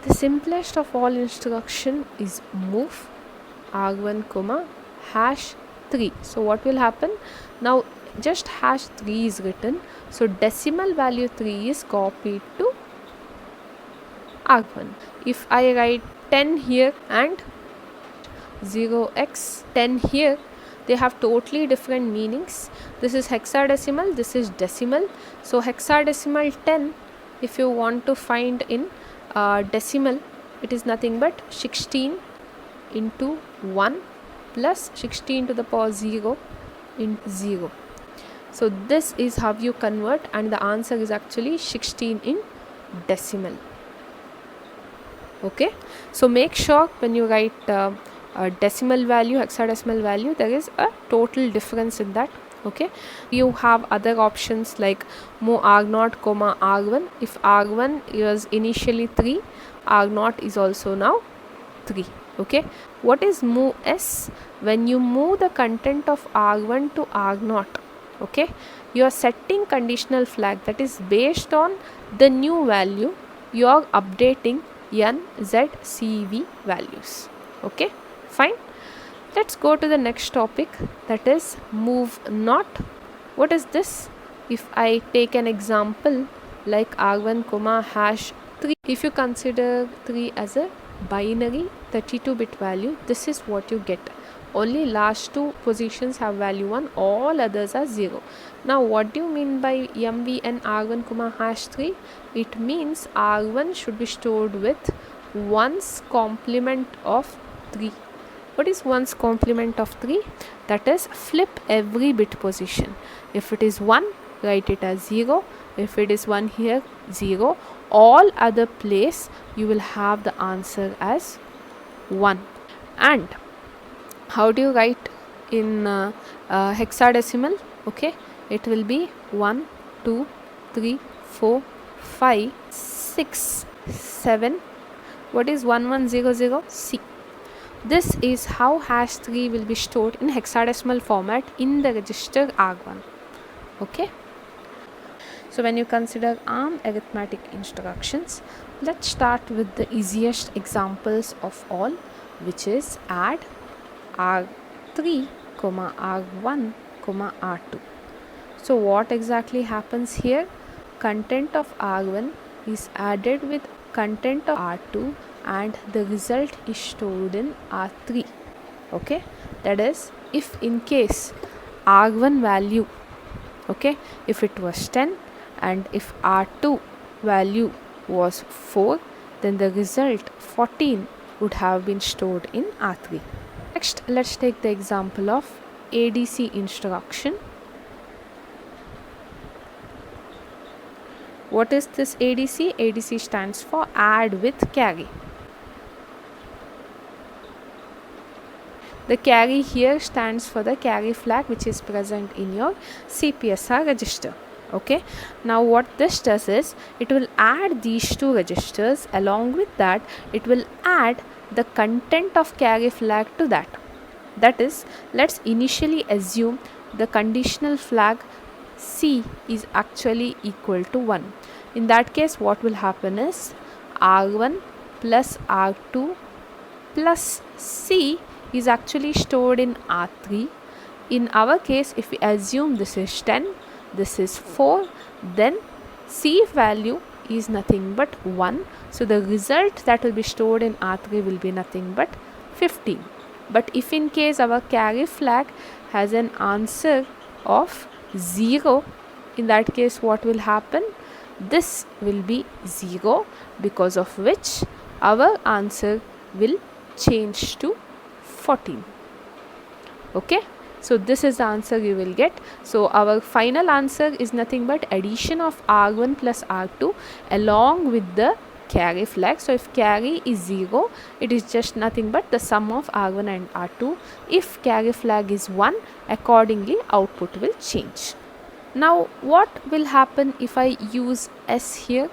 The simplest of all instruction is move arg1 comma hash 3. So what will happen? Now just hash 3 is written, so decimal value 3 is copied to arg1. If I write 10 here and 0x10 here, they have totally different meanings. This is hexadecimal, this is decimal. So hexadecimal 10, if you want to find in decimal, it is nothing but 16 into 1 plus 16 to the power 0 into 0. So this is how you convert, and the answer is actually 16 in decimal. Okay, so make sure when you write a decimal value, hexadecimal value, there is a total difference in that. Okay, you have other options like move arg0 comma arg1. If arg1 is initially 3, arg0 is also now 3. Okay, what is move s? When you move the content of arg1 to arg0, okay, you are setting conditional flag that is based on the new value. You are updating n, z, c, v values. Okay, fine. Let's go to the next topic, that is move not. What is this? If I take an example like arg1 comma hash 3, if you consider 3 as a binary 32-bit value, this is what you get. Only last two positions have value 1, all others are 0. Now what do you mean by MVN arg1 comma hash 3? It means arg1 should be stored with 1's complement of 3. What is 1's complement of 3? That is, flip every bit position. If it is 1, write it as 0. If it is 1 here, 0. All other place you will have the answer as 1. And how do you write in hexadecimal? Okay, it will be 1, 2, 3, 4, 5, 6, 7. What is 1100? C. This is how hash 3 will be stored in hexadecimal format in the register arg1. Okay. So when you consider ARM arithmetic instructions, let's start with the easiest examples of all, which is add arg3 comma arg1 comma r2. So what exactly happens here? Content of arg1 is added with content of r2 and the result is stored in r3. Okay, that is, if in case arg1 value, okay, if it was 10 and if r2 value was 4, then the result 14 would have been stored in r3. Next, let's take the example of ADC instruction. What is this ADC? ADC stands for add with carry. The carry here stands for the carry flag which is present in your CPSR register. Okay, now what this does is it will add these two registers. Along with that, it will add the content of carry flag to that. That is, let's initially assume the conditional flag C is actually equal to 1. In that case, what will happen is arg1 plus arg2 plus C is actually stored in r3. In our case, if we assume this is 10, this is 4, then C value is nothing but 1. So the result that will be stored in r3 will be nothing but 15. But if in case our carry flag has an answer of 0, in that case what will happen? This will be 0, because of which our answer will change to 14. Okay, so this is the answer you will get. So our final answer is nothing but addition of arg1 plus arg2 along with the carry flag. So if carry is 0, it is just nothing but the sum of arg1 and r2. If carry flag is 1, accordingly output will change. Now what will happen if I use S here?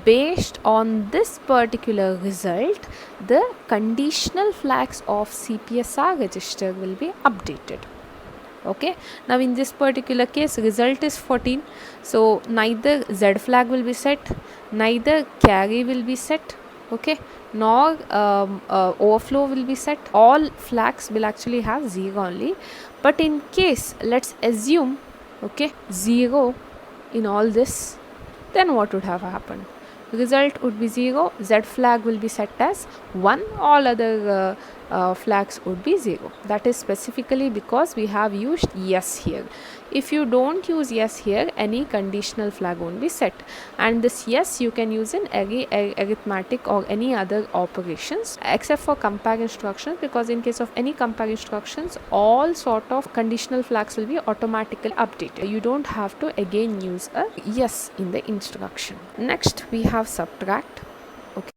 Based on this particular result, the conditional flags of CPSR register will be updated. Okay, now in this particular case result is 14, so neither Z flag will be set, neither carry will be set, okay, nor overflow will be set. All flags will actually have 0 only. But in case, let's assume, okay, 0 in all this, then what would have happened? Result would be 0, Z flag will be set as 1, all other flags would be 0. That is specifically because we have used yes here. If you don't use yes here, any conditional flag won't be set, and this yes you can use in any arithmetic or any other operations except for compare instructions, because in case of any compare instructions, all sort of conditional flags will be automatically updated. You don't have to again use a yes in the instruction. Next we have subtract. Okay,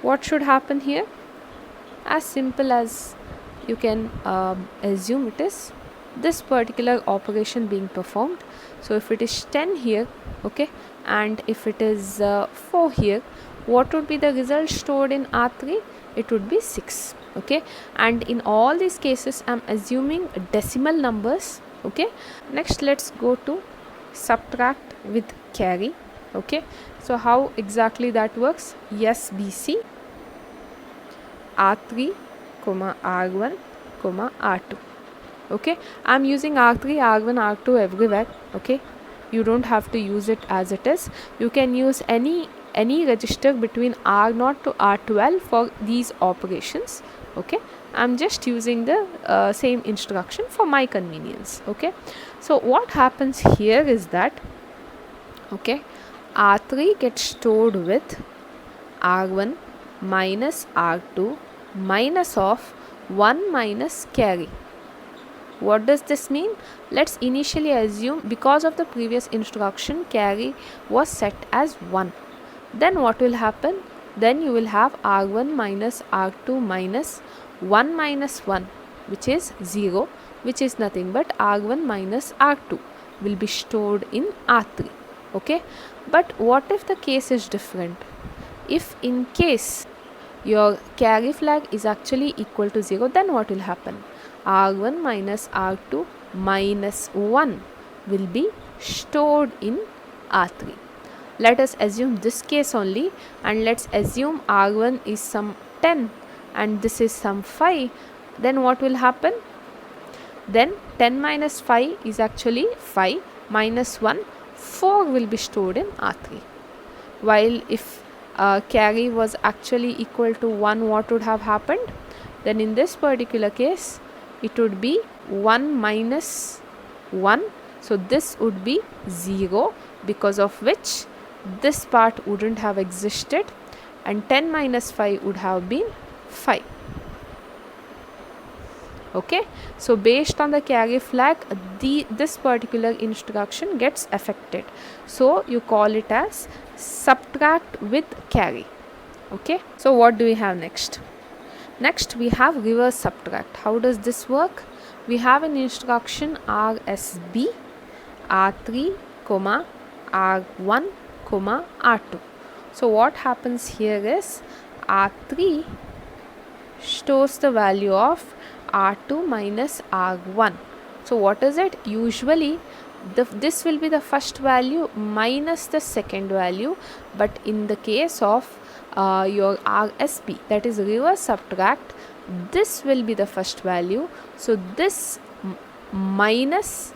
what should happen here? As simple as you can assume it is this particular operation being performed. So if it is 10 here, okay, and if it is 4 here, what would be the result stored in R3? It would be 6, okay, and in all these cases I'm assuming decimal numbers, okay. Next let's go to subtract with carry, okay. So how exactly that works? Yes, BC R3, R1, R2. Okay, I'm using R3, R1, R2 everywhere. Okay, you don't have to use it as it is. You can use any register between R0 to R12 for these operations. Okay, I'm just using the same instruction for my convenience. Okay, so what happens here is that, okay, R3 gets stored with R1 minus R2 minus of 1 minus carry. What does this mean? Let's initially assume, because of the previous instruction, carry was set as 1. Then what will happen? Then you will have R1 minus R2 minus 1 minus 1, which is 0, which is nothing but R1 minus R2 will be stored in R3. Okay, but what if the case is different? If in case your carry flag is actually equal to 0, then what will happen? R1 minus R2 minus 1 will be stored in R3. Let us assume this case only, and let's assume R1 is some 10 and this is some 5. Then what will happen? Then 10 minus 5 is actually 5, minus 1, 4 will be stored in R3. While if carry was actually equal to 1, what would have happened? Then in this particular case, it would be 1 minus 1. So this would be 0, because of which this part wouldn't have existed, and 10 minus 5 would have been 5. Okay, so based on the carry flag, this particular instruction gets affected. So you call it as subtract with carry. Okay, so what do we have next? Next we have reverse subtract. How does this work? We have an instruction RSB, R3, R1, R2. So what happens here is R3 stores the value of R2 minus R1. So what is it? Usually this will be the first value minus the second value, but in the case of your RSB, that is reverse subtract, this will be the first value. So this minus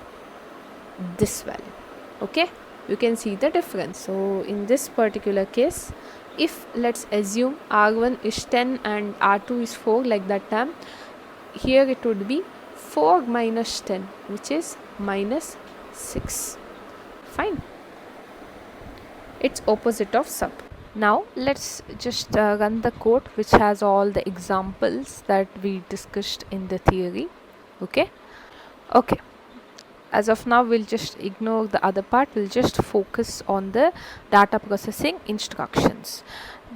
this value. Okay, you can see the difference. So in this particular case, if let's assume R1 is 10 and R2 is 4, like that time, here it would be 4 minus 10, which is minus 6. Fine, it's opposite of sub. Now let's just run the code which has all the examples that we discussed in the theory. Okay, as of now we'll just ignore the other part. We'll just focus on the data processing instructions.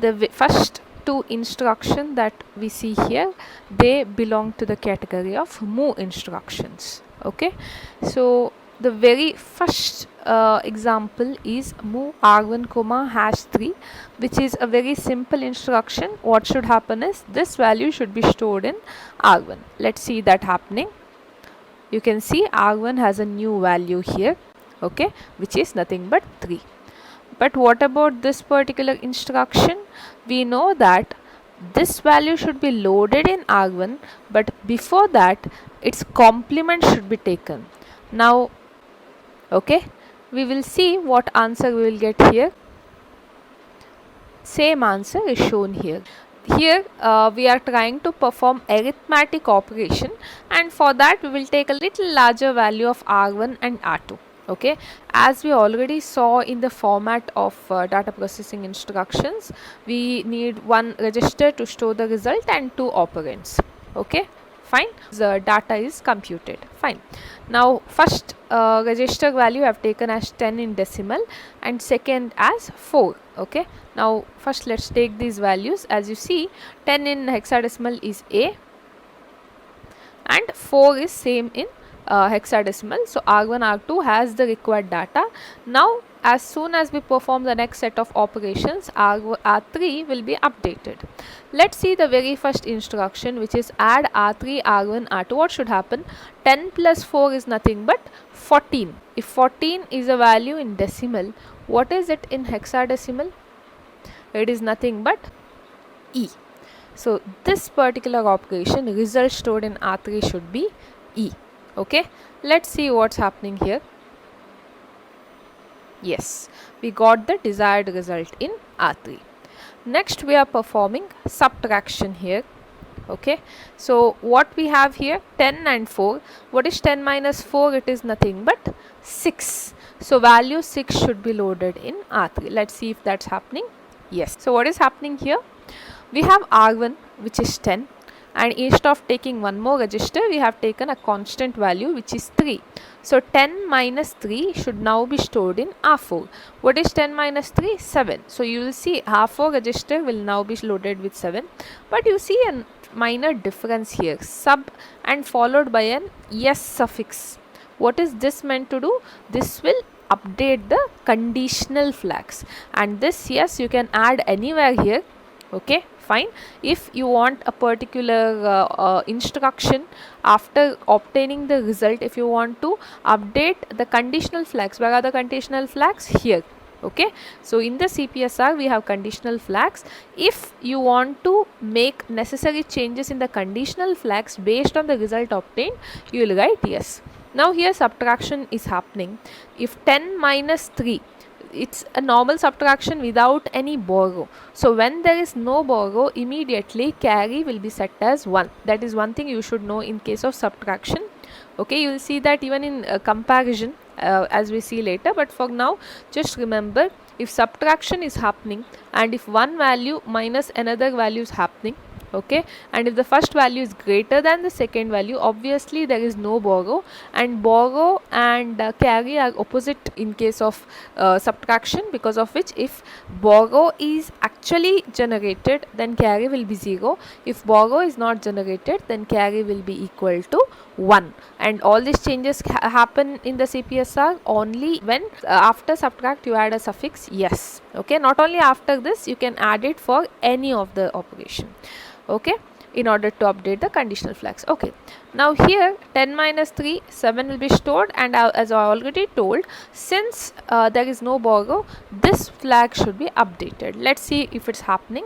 The first two instructions that we see here, they belong to the category of MOV instructions. Okay, so the very first example is move r1 comma hash 3, which is a very simple instruction. What should happen is this value should be stored in r1. Let's see that happening. You can see r1 has a new value here, okay, which is nothing but 3. But what about this particular instruction? We know that this value should be loaded in r1, but before that its complement should be taken. Now, okay, we will see what answer we will get here. Same answer is shown here. Here we are trying to perform arithmetic operation, and for that we will take a little larger value of r1 and r2. Okay, as we already saw in the format of data processing instructions, we need one register to store the result and two operands. Okay, fine. The data is computed. Fine. Now first register value I have taken as 10 in decimal and second as 4. Okay, now first let's take these values. As you see, 10 in hexadecimal is A and 4 is same in hexadecimal. So r1 r2 has the required data. Now as soon as we perform the next set of operations, r3 will be updated. Let's see the very first instruction, which is add r3 r1 r2. What should happen? 10 plus 4 is nothing but 14. If 14 is a value in decimal, what is it in hexadecimal? It is nothing but E. So this particular operation, result stored in r3 should be E. Okay, let's see what's happening here. Yes, we got the desired result in r3. Next we are performing subtraction here. Okay, so what we have here, 10 and 4. What is 10 minus 4? It is nothing but 6. So value 6 should be loaded in r3. Let's see if that's happening. Yes. So what is happening here? We have r1, which is 10, and instead of taking one more register, we have taken a constant value, which is 3. So 10 minus 3 should now be stored in r4. What is 10 minus 3? 7. So you will see r4 register will now be loaded with 7. But you see a minor difference here, sub and followed by an s suffix. What is this meant to do? This will update the conditional flags, and this yes you can add anywhere here. Okay, fine. If you want a particular instruction after obtaining the result, if you want to update the conditional flags, where are the conditional flags? Here. Okay, so in the CPSR we have conditional flags. If you want to make necessary changes in the conditional flags based on the result obtained, you will write yes. Now here subtraction is happening. If 10 minus 3, it's a normal subtraction without any borrow. So when there is no borrow, immediately carry will be set as 1. That is one thing you should know in case of subtraction. Okay, you will see that even in comparison as we see later, but for now just remember, if subtraction is happening and if one value minus another value is happening, okay, and if the first value is greater than the second value, obviously there is no borrow, and borrow and carry are opposite in case of subtraction, because of which if borrow is actually generated, then carry will be 0. If borrow is not generated, then carry will be equal to 1. And all these changes happen in the CPSR only when after subtract you add a suffix yes. Okay, not only after this, you can add it for any of the operation. Okay, in order to update the conditional flags. Okay, now here 10 minus 3, 7 will be stored, and as I already told, since there is no borrow, this flag should be updated. Let's see if it's happening.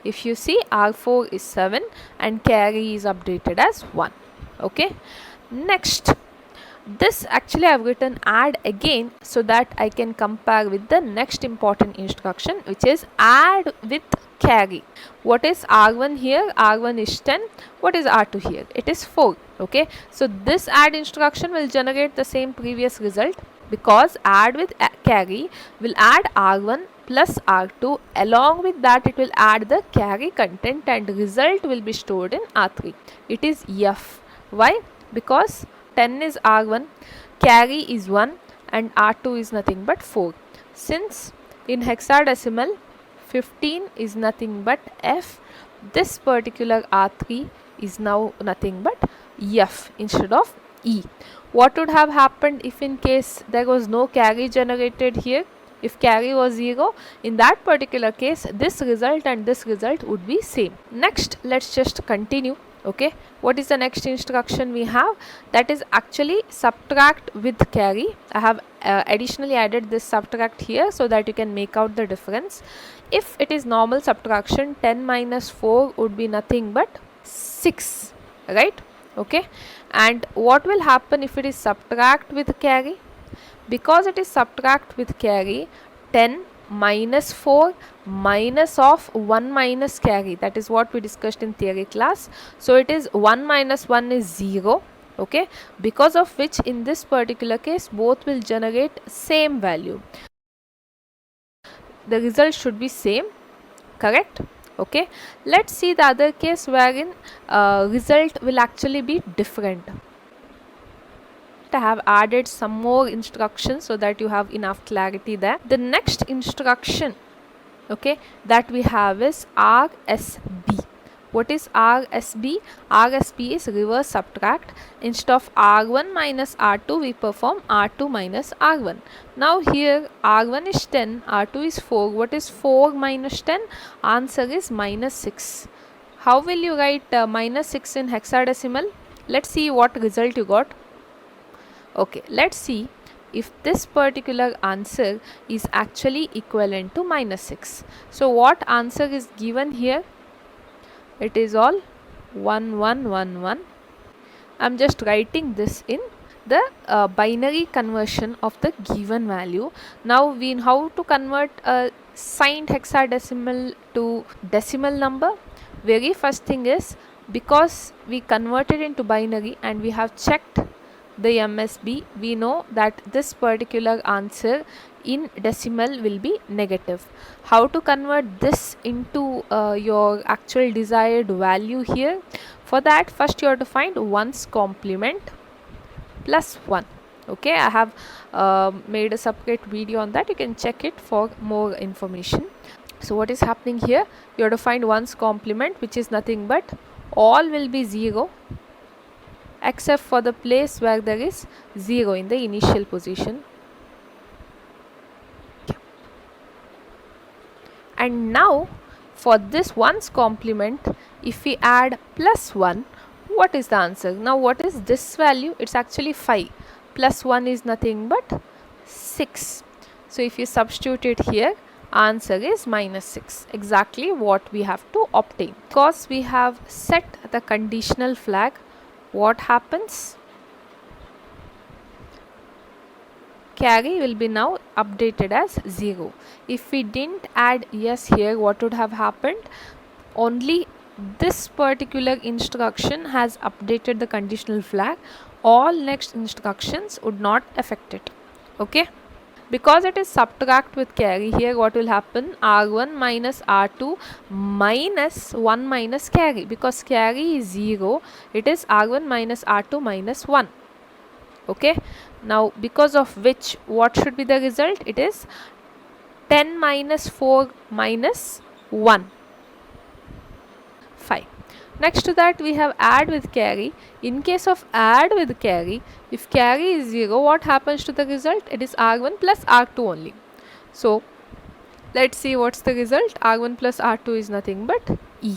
If you see, r4 is 7 and carry is updated as 1. Okay, next, this actually I have written add again so that I can compare with the next important instruction, which is add with carry. What is r1 here? R1 is 10. What is r2 here? It is 4. Okay, so this add instruction will generate the same previous result, because add with carry will add r1 plus r2. Along with that, it will add the carry content, and result will be stored in r3. It is f. Why? Because 10 is r1, carry is 1, and r2 is nothing but 4. Since in hexadecimal 15 is nothing but f, this particular r3 is now nothing but f instead of e. What would have happened if in case there was no carry generated here? If carry was 0, in that particular case this result and this result would be same. Next, let's just continue. Okay, what is the next instruction we have? That is actually subtract with carry. I have additionally added this subtract here so that you can make out the difference. If it is normal subtraction, 10 minus 4 would be nothing but 6, right? Okay, and what will happen if it is subtract with carry? Because it is subtract with carry, 10 minus 4 minus of 1 minus carry, that is what we discussed in theory class. So it is 1 minus 1 is 0. Okay, because of which in this particular case both will generate same value. The result should be same, correct? Okay, let's see the other case wherein result will actually be different. I have added some more instructions so that you have enough clarity there. The next instruction, okay, that we have is RSB. What is RSB? RSB is reverse subtract. Instead of R1 minus R2, we perform R2 minus R1. Now here R1 is 10, R2 is 4. What is 4 minus 10? Answer is minus 6. How will you write minus 6 in hexadecimal? Let's see what result you got. Okay, let's see if this particular answer is actually equivalent to minus 6. So what answer is given here? It is all 1 1 1 1. I'm just writing this in the binary conversion of the given value. Now we know how to convert a signed hexadecimal to decimal number. Very first thing is, because we converted into binary and we have checked the MSB, we know that this particular answer in decimal will be negative. How to convert this into your actual desired value here? For that, first you have to find 1's complement plus 1. Okay, I have made a separate video on that. You can check it for more information. So what is happening here? You have to find 1's complement, which is nothing but all will be 0 except for the place where there is 0 in the initial position. And now for this 1's complement, if we add plus 1, what is the answer? Now what is this value? It's actually 5. Plus 1 is nothing but 6. So if you substitute it here, answer is minus 6. Exactly what we have to obtain. Because we have set the conditional flag, what happens? Carry will be now updated as 0. If we didn't add yes here, what would have happened? Only this particular instruction has updated the conditional flag. All next instructions would not affect it. Okay, because it is subtract with carry, here what will happen? R1 minus R2 minus 1 minus carry. Because carry is 0, it is R1 minus R2 minus 1. Okay, now because of which what should be the result? It is 10 minus 4 minus 1, 5. Next to that we have add with carry. In case of add with carry, if carry is 0, what happens to the result? It is R1 plus R2 only. So let's see what's the result. R1 plus R2 is nothing but E.